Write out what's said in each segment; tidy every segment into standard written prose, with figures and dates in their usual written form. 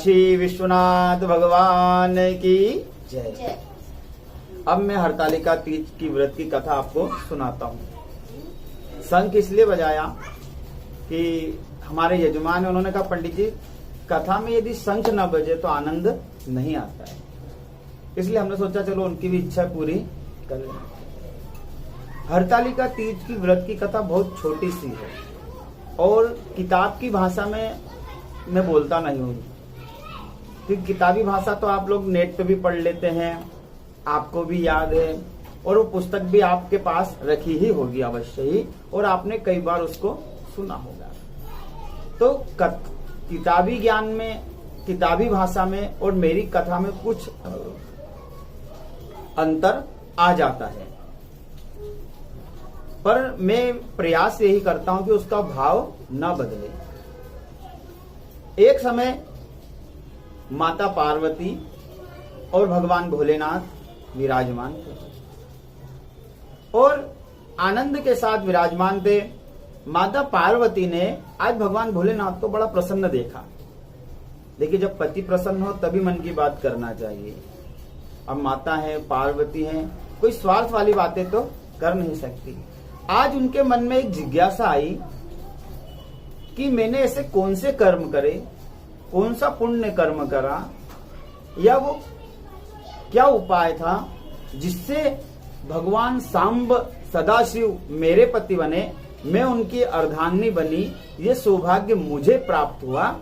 काशी विश्वनाथ भगवान की जय। अब मैं हरतालिका तीज की व्रत की कथा आपको सुनाता हूँ। शंख इसलिए बजाया कि हमारे यजमान है, उन्होंने कहा पंडित जी कथा में यदि शंख न बजे तो आनंद नहीं आता है, इसलिए हमने सोचा चलो उनकी भी इच्छा पूरी कर लें। हरतालिका तीज की व्रत की कथा बहुत छोटी सी है और किताब की भाषा में मैं बोलता नहीं हूँ, क्योंकि किताबी भाषा तो आप लोग नेट पे भी पढ़ लेते हैं, आपको भी याद है और वो पुस्तक भी आपके पास रखी ही होगी अवश्य ही, और आपने कई बार उसको सुना होगा। तो किताबी ज्ञान में, किताबी भाषा में और मेरी कथा में कुछ अंतर आ जाता है, पर मैं प्रयास यही करता हूं कि उसका भाव न बदले। एक समय माता पार्वती और भगवान भोलेनाथ विराजमान थे और आनंद के साथ विराजमान थे। माता पार्वती ने आज भगवान भोलेनाथ को बड़ा प्रसन्न देखा। देखिए, जब पति प्रसन्न हो तभी मन की बात करना चाहिए। अब माता है, पार्वती है, कोई स्वार्थ वाली बातें तो कर नहीं सकती। आज उनके मन में एक जिज्ञासा आई कि मैंने ऐसे कौन से कर्म करे, कौन सा पुण्य कर्म करा, या वो क्या उपाय था जिससे भगवान सांब सदाशिव मेरे पति बने, मैं उनकी अर्धांगिनी बनी, ये सौभाग्य मुझे प्राप्त हुआ।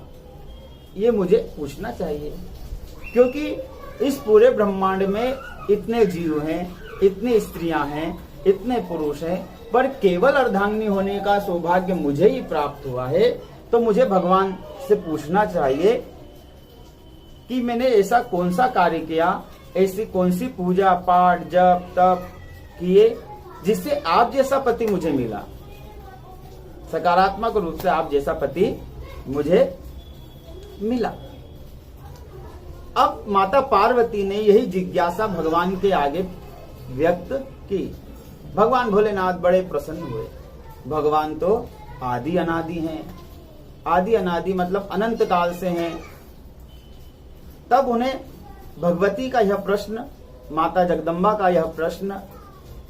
ये मुझे पूछना चाहिए, क्योंकि इस पूरे ब्रह्मांड में इतने जीव हैं, इतनी स्त्रियां हैं, इतने पुरुष हैं, पर केवल अर्धांगिनी होने का सौभाग्य मुझे ही प्राप्त हुआ है। तो मुझे भगवान से पूछना चाहिए कि मैंने ऐसा कौन सा कार्य किया, ऐसी कौन सी पूजा पाठ जप तप किए जिससे आप जैसा पति मुझे मिला, सकारात्मक रूप से आप जैसा पति मुझे मिला। अब माता पार्वती ने यही जिज्ञासा भगवान के आगे व्यक्त की। भगवान भोलेनाथ बड़े प्रसन्न हुए। भगवान तो आदि अनादि हैं, आदि अनादि मतलब अनंत काल से हैं। तब उन्हें भगवती का यह प्रश्न, माता जगदम्बा का यह प्रश्न,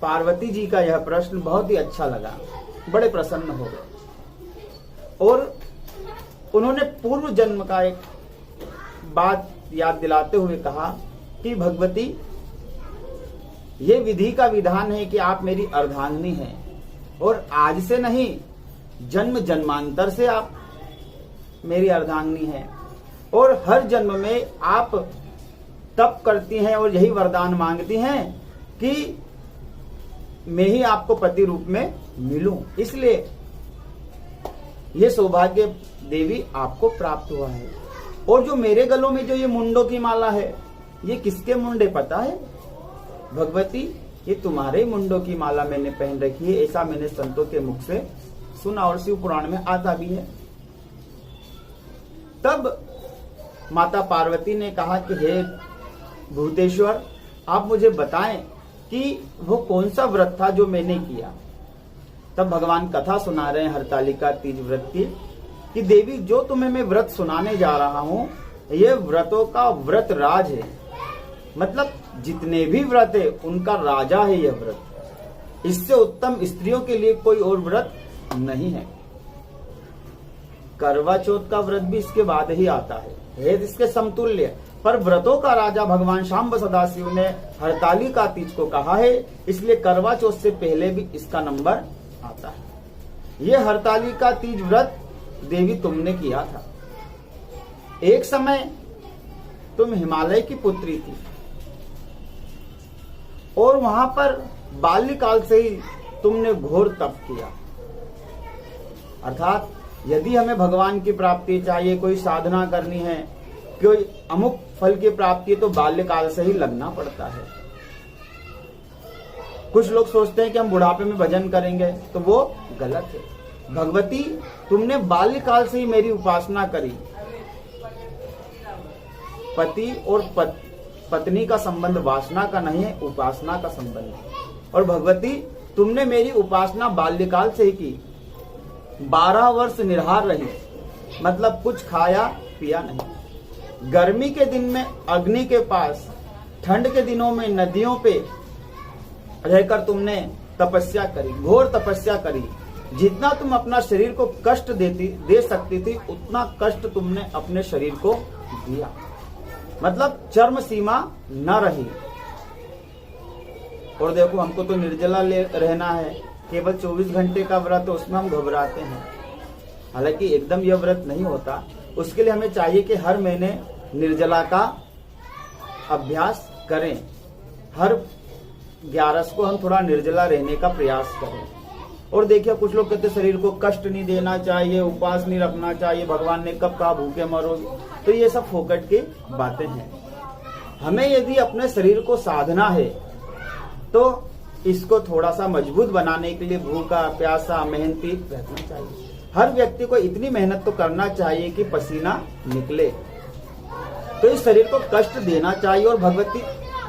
पार्वती जी का यह प्रश्न बहुत ही अच्छा लगा। बड़े प्रसन्न हो गए और उन्होंने पूर्व जन्म का एक बात याद दिलाते हुए कहा कि भगवती, ये विधि का विधान है कि आप मेरी अर्धांगिनी हैं और आज से नहीं, जन्म जन्मांतर से आप मेरी अर्धांगिनी हैं और हर जन्म में आप तप करती हैं और यही वरदान मांगती हैं कि मैं ही आपको पति रूप में मिलूं। इसलिए ये सौभाग्य देवी आपको प्राप्त हुआ है। और जो मेरे गलों में जो ये मुंडों की माला है, ये किसके मुंडे पता है? भगवती, ये तुम्हारे मुंडों की माला मैंने पहन रखी है, ऐसा मैंने संतों के मुख से सुना और शिव पुराण में आता भी है। तब माता पार्वती ने कहा कि हे भूतेश्वर, आप मुझे बताएं कि वो कौन सा व्रत था जो मैंने किया। तब भगवान कथा सुना रहे हैं हरतालिका तीज व्रत की कि देवी, जो तुम्हें मैं व्रत सुनाने जा रहा हूं, ये व्रतों का व्रत राज है। मतलब जितने भी व्रत है उनका राजा है यह व्रत। इससे उत्तम स्त्रियों के लिए कोई और व्रत नहीं है। करवा चौथ का व्रत भी इसके बाद ही आता है इसके समतुल्य, पर व्रतों का राजा भगवान शांब सदाशिव ने हरतालिका तीज को कहा है, इसलिए करवा चौथ से पहले भी इसका नंबर आता है। ये हरतालिका तीज व्रत देवी तुमने किया था। एक समय तुम हिमालय की पुत्री थी और वहां पर बाल्यकाल से ही तुमने घोर तप किया। अर्थात यदि हमें भगवान की प्राप्ति चाहिए, कोई साधना करनी है, कोई अमुक फल की प्राप्ति है, तो बाल्यकाल से ही लगना पड़ता है। कुछ लोग सोचते हैं कि हम बुढ़ापे में भजन करेंगे, तो वो गलत है। भगवती, तुमने बाल्यकाल से ही मेरी उपासना करी। पति और पत्नी का संबंध वासना का नहीं है, उपासना का संबंध है। और भगवती, तुमने मेरी उपासना बाल्यकाल से ही की। 12 वर्ष निराहार रही, मतलब कुछ खाया पिया नहीं। गर्मी के दिन में अग्नि के पास, ठंड के दिनों में नदियों पे रहकर तुमने तपस्या करी, घोर तपस्या करी। जितना तुम अपना शरीर को कष्ट दे सकती थी, उतना कष्ट तुमने अपने शरीर को दिया। मतलब चरम सीमा न रही। और देखो, हमको तो निर्जला रहना है, केवल 24 घंटे का व्रत, उसमें हम घबराते हैं। हालांकि एकदम यह व्रत नहीं होता, उसके लिए हमें चाहिए कि हर महीने निर्जला का अभ्यास करें। हर 11 को हम थोड़ा निर्जला रहने का प्रयास करें। और देखिए, कुछ लोग कहते शरीर को कष्ट नहीं देना चाहिए, उपवास नहीं रखना चाहिए, भगवान ने कब कहा भूखे मरोगे। तो ये सब फोकट की बातें हैं। हमें यदि अपने शरीर को साधना है तो इसको थोड़ा सा मजबूत बनाने के लिए भूखा प्यासा मेहनती रहना चाहिए। हर व्यक्ति को इतनी मेहनत तो करना चाहिए कि पसीना निकले। तो इस शरीर को कष्ट देना चाहिए। और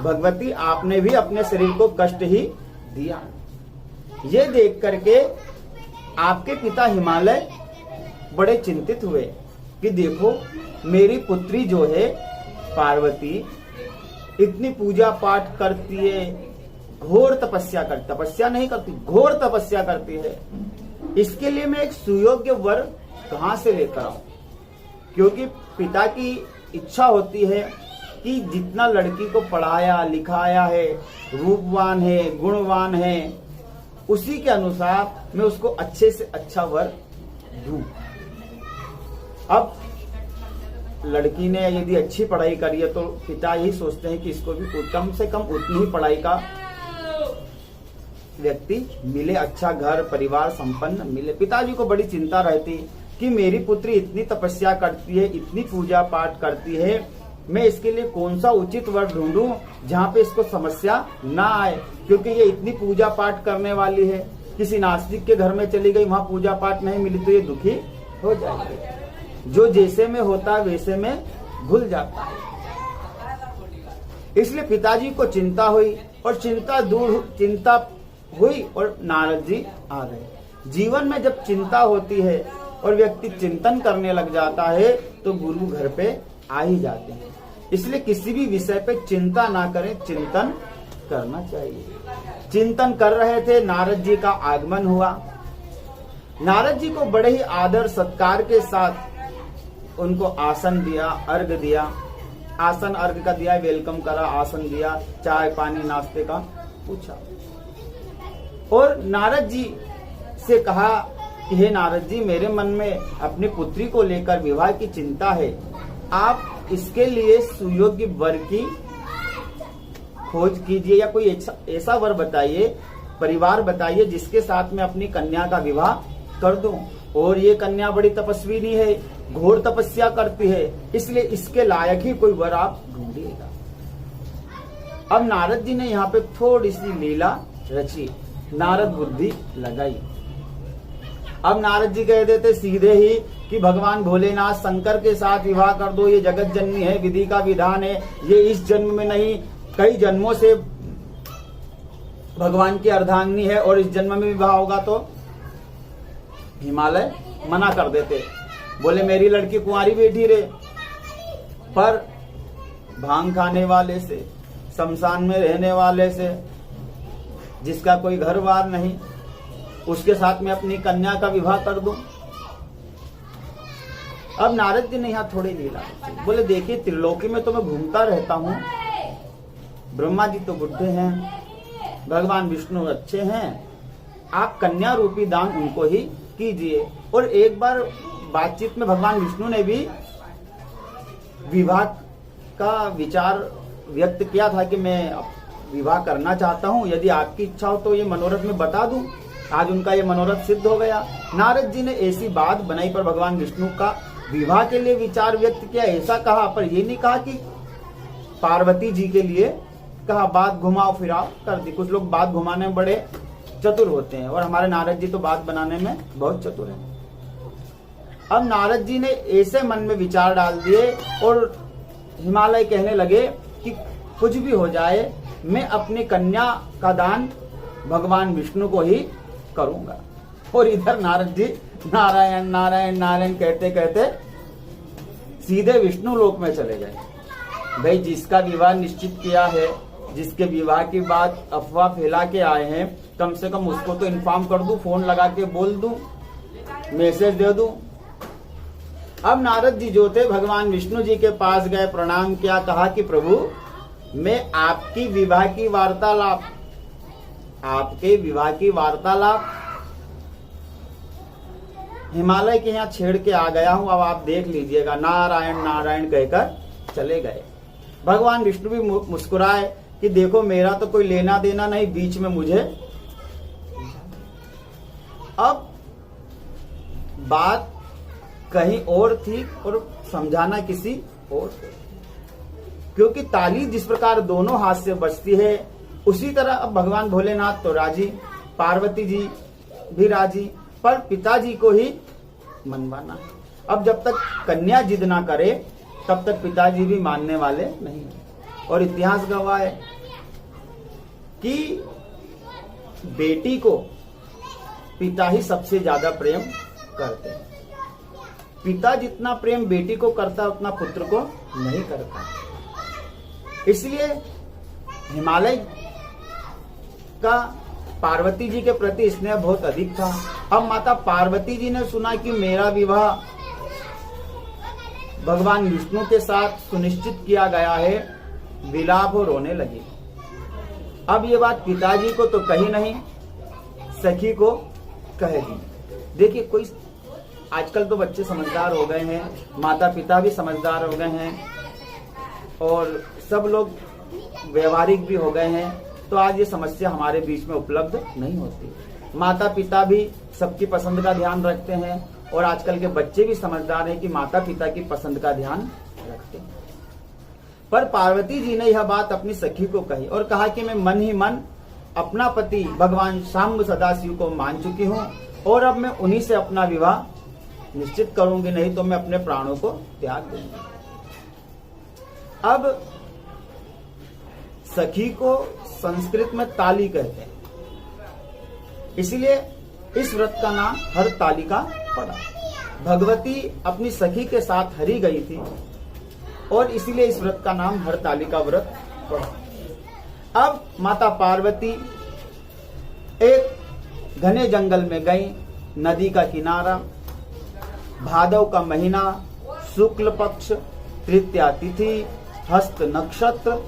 भगवती आपने भी अपने शरीर को कष्ट ही दिया। ये देख करके आपके पिता हिमालय बड़े चिंतित हुए कि देखो, मेरी पुत्री जो है पार्वती इतनी पूजा पाठ करती है, घोर तपस्या करती, तपस्या नहीं करती, घोर तपस्या करती है। इसके लिए मैं एक सुयोग्य वर कहां से लेकर आऊं? क्योंकि पिता की इच्छा होती है कि जितना लड़की को पढ़ाया लिखाया है, रूपवान है, गुणवान है, उसी के अनुसार मैं उसको अच्छे से अच्छा वर दूं। अब लड़की ने यदि अच्छी पढ़ाई करी है तो पिता ही सोचते हैं कि इसको भी कम से कम उतनी ही पढ़ाई का व्यक्ति मिले, अच्छा घर परिवार संपन्न मिले। पिताजी को बड़ी चिंता रहती कि मेरी पुत्री इतनी तपस्या करती है, इतनी पूजा पाठ करती है, मैं इसके लिए कौन सा उचित वर ढूंढूं जहां पे इसको समस्या ना आए। क्योंकि ये इतनी पूजा पाठ करने वाली है, किसी नास्तिक के घर में चली गई, वहां पूजा पाठ नहीं मिली तो ये दुखी हो जाएगी। जो जैसे में होता है वैसे में भूल जाता है। इसलिए पिताजी को चिंता हुई और चिंता हुई और नारद जी आ गए। जीवन में जब चिंता होती है और व्यक्ति चिंतन करने लग जाता है तो गुरु घर पे आ ही जाते हैं। इसलिए किसी भी विषय पे चिंता ना करें, चिंतन करना चाहिए। चिंतन कर रहे थे, नारद जी का आगमन हुआ। नारद जी को बड़े ही आदर सत्कार के साथ उनको आसन दिया, अर्घ दिया। आसन अर्घ का दिया, वेलकम करा, आसन दिया, चाय पानी नाश्ते का पूछा और नारद जी से कहा कि हे नारद जी, मेरे मन में अपनी पुत्री को लेकर विवाह की चिंता है। आप इसके लिए सुयोग्य वर की खोज कीजिए या कोई ऐसा वर बताइए, परिवार बताइए जिसके साथ में अपनी कन्या का विवाह कर दूं। और ये कन्या बड़ी तपस्विनी है, घोर तपस्या करती है, इसलिए इसके लायक ही कोई वर आप ढूंढिएगा। अब नारद जी ने यहाँ पे थोड़ी सी लीला रची, नारद बुद्धि लगाई। अब नारद जी कह देते सीधे ही कि भगवान भोलेनाथ शंकर के साथ विवाह कर दो, ये जगत जननी है, विधि का विधान है, ये इस जन्म में नहीं कई जन्मों से भगवान की अर्धांगिनी है और इस जन्म में विवाह होगा। तो हिमालय मना कर देते, बोले मेरी लड़की कुंवारी बैठी रहे, पर भांग खाने वाले से, शमशान में रहने वाले से, जिसका कोई घर बार नहीं, उसके साथ में अपनी कन्या का विवाह कर दूं। अब नारद जी ने यहाँ थोड़ी लीला, बोले देखिए त्रिलोकी में तो मैं घूमता रहता हूँ, ब्रह्मा जी तो बुढ़े हैं, भगवान विष्णु अच्छे हैं, आप कन्या रूपी दान उनको ही कीजिए। और एक बार बातचीत में भगवान विष्णु ने भी विवाह का विचार व्यक्त किया था कि मैं विवाह करना चाहता हूँ, यदि आपकी इच्छा हो तो ये मनोरथ में बता दूं। आज उनका ये मनोरथ सिद्ध हो गया। नारद जी ने ऐसी बात बनाई पर भगवान विष्णु का विवाह के लिए विचार व्यक्त किया, ऐसा कहा, पर ये नहीं कहा कि पार्वती जी के लिए कहा। बात घुमाओ फिराओ कर दी। कुछ लोग बात घुमाने में बड़े चतुर होते हैं और हमारे नारद जी तो बात बनाने में बहुत चतुर हैं। अब नारद जी ने ऐसे मन में विचार डाल दिए और हिमालय कहने लगे कि कुछ भी हो जाए मैं अपनी कन्या का दान भगवान विष्णु को ही करूंगा। और इधर नारद जी नारायण नारायण नारायण कहते कहते सीधे विष्णु लोक में चले गए। भाई जिसका विवाह निश्चित किया है, जिसके विवाह की बात अफवाह फैला के आए हैं, कम से कम उसको तो इन्फॉर्म कर दूं, फोन लगा के बोल दूं, मैसेज दे दूं। अब नारद जी जो थे भगवान विष्णु जी के पास गए, प्रणाम किया, कहा कि प्रभु मैं आपके विवाह की वार्तालाप हिमालय के यहाँ छेड़ के आ गया हूं, अब आप देख लीजिएगा। नारायण नारायण कहकर चले गए। भगवान विष्णु भी मुस्कुराए कि देखो मेरा तो कोई लेना देना नहीं, बीच में मुझे। अब बात कहीं और थी और समझाना किसी और को, क्योंकि ताली जिस प्रकार दोनों हाथ से बजती है, उसी तरह अब भगवान भोलेनाथ तो राजी, पार्वती जी भी राजी, पर पिताजी को ही मनवाना है। अब जब तक कन्या जिद ना करे तब तक पिताजी भी मानने वाले नहीं है। और इतिहास गवाह है कि बेटी को पिता ही सबसे ज्यादा प्रेम करते हैं। पिता जितना प्रेम बेटी को करता है उतना पुत्र को नहीं करता। इसलिए हिमालय का पार्वती जी के प्रति स्नेह बहुत अधिक था। अब माता पार्वती जी ने सुना कि मेरा विवाह भगवान विष्णु के साथ सुनिश्चित किया गया है, विलाप हो रोने लगी। अब ये बात पिताजी को तो कही नहीं, सखी को कहेगी। देखिए कोई आजकल तो बच्चे समझदार हो गए हैं, माता पिता भी समझदार हो गए हैं और सब लोग व्यवहारिक भी हो गए हैं, तो आज ये समस्या हमारे बीच में उपलब्ध नहीं होती। माता पिता भी सबकी पसंद का ध्यान रखते हैं और आजकल के बच्चे भी समझदार हैं कि माता पिता की पसंद का ध्यान रखते हैं। पर पार्वती जी ने यह बात अपनी सखी को कही और कहा कि मैं मन ही मन अपना पति भगवान शाम्ब सदाशिव को मान चुकी हूँ और अब मैं उन्हीं से अपना विवाह निश्चित करूंगी, नहीं तो मैं अपने प्राणों को त्याग दूंगी। अब सखी को संस्कृत में ताली कहते हैं, इसलिए इस व्रत का नाम हरतालिका पड़ा। भगवती अपनी सखी के साथ हरी गई थी और इसीलिए इस व्रत का नाम हरतालिका व्रत पड़ा। अब माता पार्वती एक घने जंगल में गई, नदी का किनारा, भादव का महीना, शुक्ल पक्ष, तृतीया तिथि, हस्त नक्षत्र,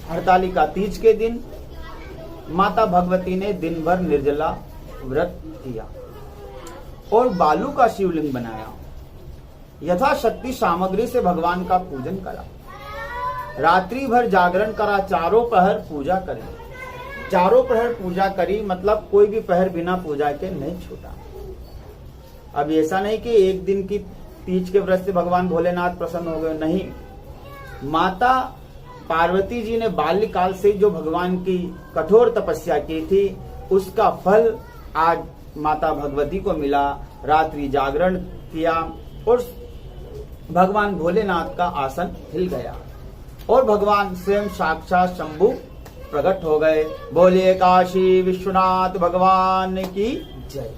हरतालिका तीज के दिन माता भगवती ने दिन भर निर्जला व्रत किया और बालू का शिवलिंग बनाया। यथाशक्ति सामग्री से भगवान का पूजन करा, रात्रि भर जागरण करा, चारों पहर पूजा करी। चारों पहर पूजा करी मतलब कोई भी पहर बिना पूजा के नहीं छूटा। अब ऐसा नहीं कि एक दिन की तीज के व्रत से भगवान भोलेनाथ प्रसन्न हो गए, नहीं। माता पार्वती जी ने बाल्यकाल से जो भगवान की कठोर तपस्या की थी उसका फल आज माता भगवती को मिला। रात्रि जागरण किया और भगवान भोलेनाथ का आसन हिल गया और भगवान स्वयं साक्षात शंभु प्रकट हो गए। बोलिए काशी विश्वनाथ भगवान की जय।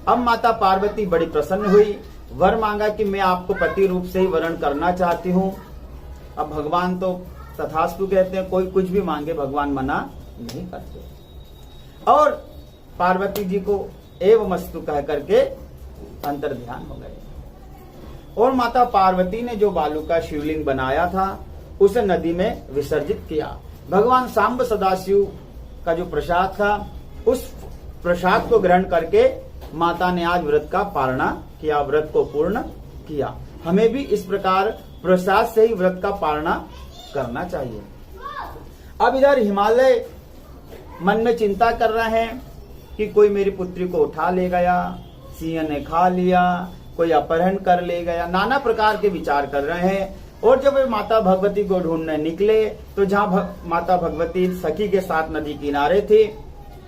अब माता पार्वती बड़ी प्रसन्न हुई, वर मांगा कि मैं आपको पति रूप से ही वरण करना चाहती हूँ। अब भगवान तो तथास्तु कहते हैं, कोई कुछ भी मांगे भगवान मना नहीं करते। और पार्वती जी को एवमस्तु कह करके अंतर ध्यान हो गए और माता पार्वती ने जो बालू का शिवलिंग बनाया था उसे नदी में विसर्जित किया। भगवान शाम्ब सदाशिव का जो प्रसाद था उस प्रसाद को ग्रहण करके माता ने आज व्रत का पारणा किया, व्रत को पूर्ण किया। हमें भी इस प्रकार प्रसाद से ही व्रत का पारणा करना चाहिए। अब इधर हिमालय मन में चिंता कर रहे हैं कि कोई मेरी पुत्री को उठा ले गया, सिंह ने खा लिया, कोई अपहरण कर ले गया, नाना प्रकार के विचार कर रहे हैं। और जब वे माता भगवती को ढूंढने निकले तो जहां माता भगवती सखी के साथ नदी किनारे थे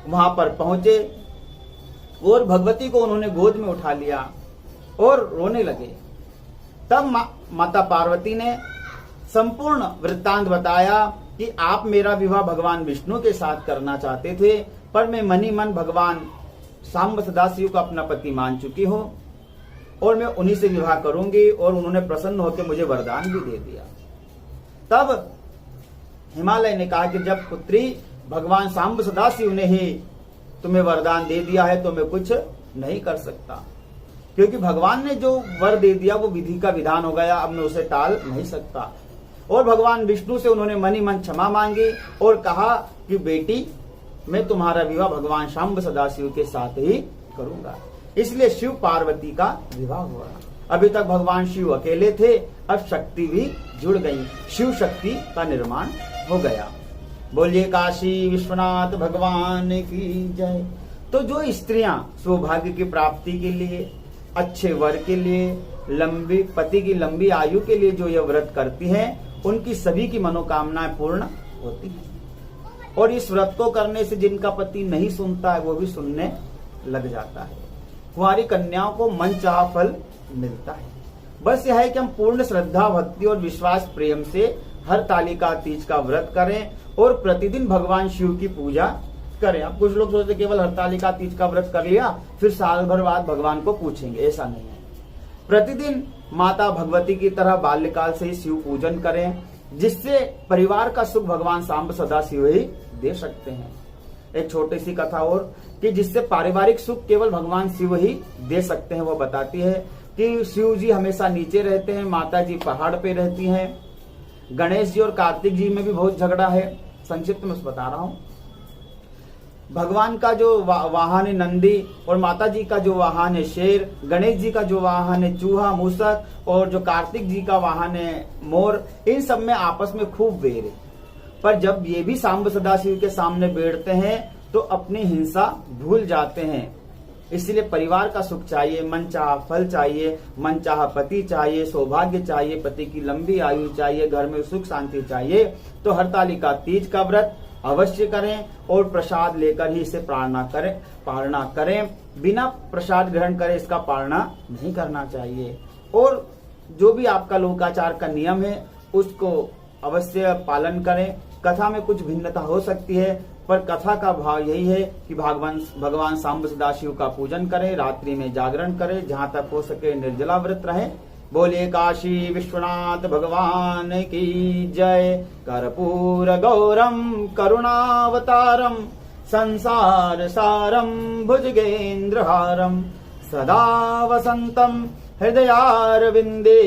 वहां पर पहुंचे और भगवती को उन्होंने गोद में उठा लिया और रोने लगे। तब माता पार्वती ने संपूर्ण वृत्तांत बताया कि आप मेरा विवाह भगवान विष्णु के साथ करना चाहते थे, पर मैं मनी मन भगवान शाम्ब सदाशिव को अपना पति मान चुकी हूँ और मैं उन्हीं से विवाह करूंगी। और उन्होंने प्रसन्न होकर मुझे वरदान भी दे दिया। तब हिमालय ने कहा कि जब पुत्री भगवान सांब सदाशिव ने ही तुम्हें वरदान दे दिया है तो मैं कुछ नहीं कर सकता, क्योंकि भगवान ने जो वर दे दिया वो विधि का विधान हो गया, अब मैं उसे टाल नहीं सकता। और भगवान विष्णु से उन्होंने मन ही मन क्षमा मांगी और कहा कि बेटी मैं तुम्हारा विवाह भगवान शांब सदाशिव के साथ ही करूंगा। इसलिए शिव पार्वती का विवाह हुआ। अभी तक भगवान शिव अकेले थे, अब शक्ति भी जुड़ गई, शिव शक्ति का निर्माण हो गया। बोलिए काशी विश्वनाथ भगवान की जय। तो जो स्त्रियां सौभाग्य की प्राप्ति के लिए, अच्छे वर के लिए, लंबी पति की लंबी आयु के लिए जो यह व्रत करती हैं, उनकी सभी की मनोकामनाएं पूर्ण होती हैं। और इस व्रत को करने से जिनका पति नहीं सुनता है वो भी सुनने लग जाता है। कुंवारी कन्याओं को मनचाहा फल मिलता है। बस यह है कि हम पूर्ण श्रद्धा, भक्ति और विश्वास प्रेम से हरतालिका तीज का व्रत करें और प्रतिदिन भगवान शिव की पूजा करें। अब कुछ लोग सोचते केवल हरतालिका तीज का व्रत कर लिया फिर साल भर बाद भगवान को पूछेंगे, ऐसा नहीं है। प्रतिदिन माता भगवती की तरह बाल्यकाल से ही शिव पूजन करें, जिससे परिवार का सुख भगवान सांब सदाशिव ही दे सकते हैं। एक छोटी सी कथा और कि जिससे पारिवारिक सुख केवल भगवान शिव ही दे सकते हैं, वो बताती है कि शिव जी हमेशा नीचे रहते हैं, माता जी पहाड़ पे रहती हैं। गणेश जी और कार्तिक जी में भी बहुत झगड़ा है, संक्षिप्त में बता रहा हूं। भगवान का जो वाहन है नंदी और माता जी का जो वाहन है शेर, गणेश जी का जो वाहन है चूहा मूसक और जो कार्तिक जी का वाहन है मोर, इन सब में आपस में खूब वेर है। पर जब ये भी सांब सदाशिव के सामने बैठते हैं तो अपनी हिंसा भूल जाते हैं। इसलिए परिवार का सुख चाहिए, मनचाहा फल चाहिए, मनचाहा पति चाहिए, सौभाग्य चाहिए, पति की लंबी आयु चाहिए, घर में सुख शांति चाहिए। तो हरतालिका तीज का व्रत अवश्य करें और प्रसाद लेकर ही इसे पालना करें। बिना प्रसाद ग्रहण करे इसका पालना नहीं करना चाहिए। और जो भी आपका लोकाचार का नियम है उसको अवश्य पालन करें। कथा में कुछ भिन्नता हो सकती है, पर कथा का भाव यही है कि भगवान सांब सदाशिव का पूजन करें, रात्रि में जागरण करें, जहां तक हो सके निर्जला व्रत रहे। बोलिए काशी विश्वनाथ भगवान की जय। कर्पूर गौरम करुणावतारम संसार सारम भुजगेन्द्रहारम सदा वसंतम हृदयारविंदे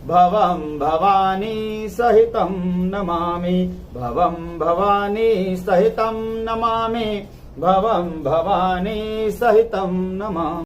भवं भवानी सहितं नमामि। भवं भवानी सहितं नमामि। भवं भवानी सहितं नमामि।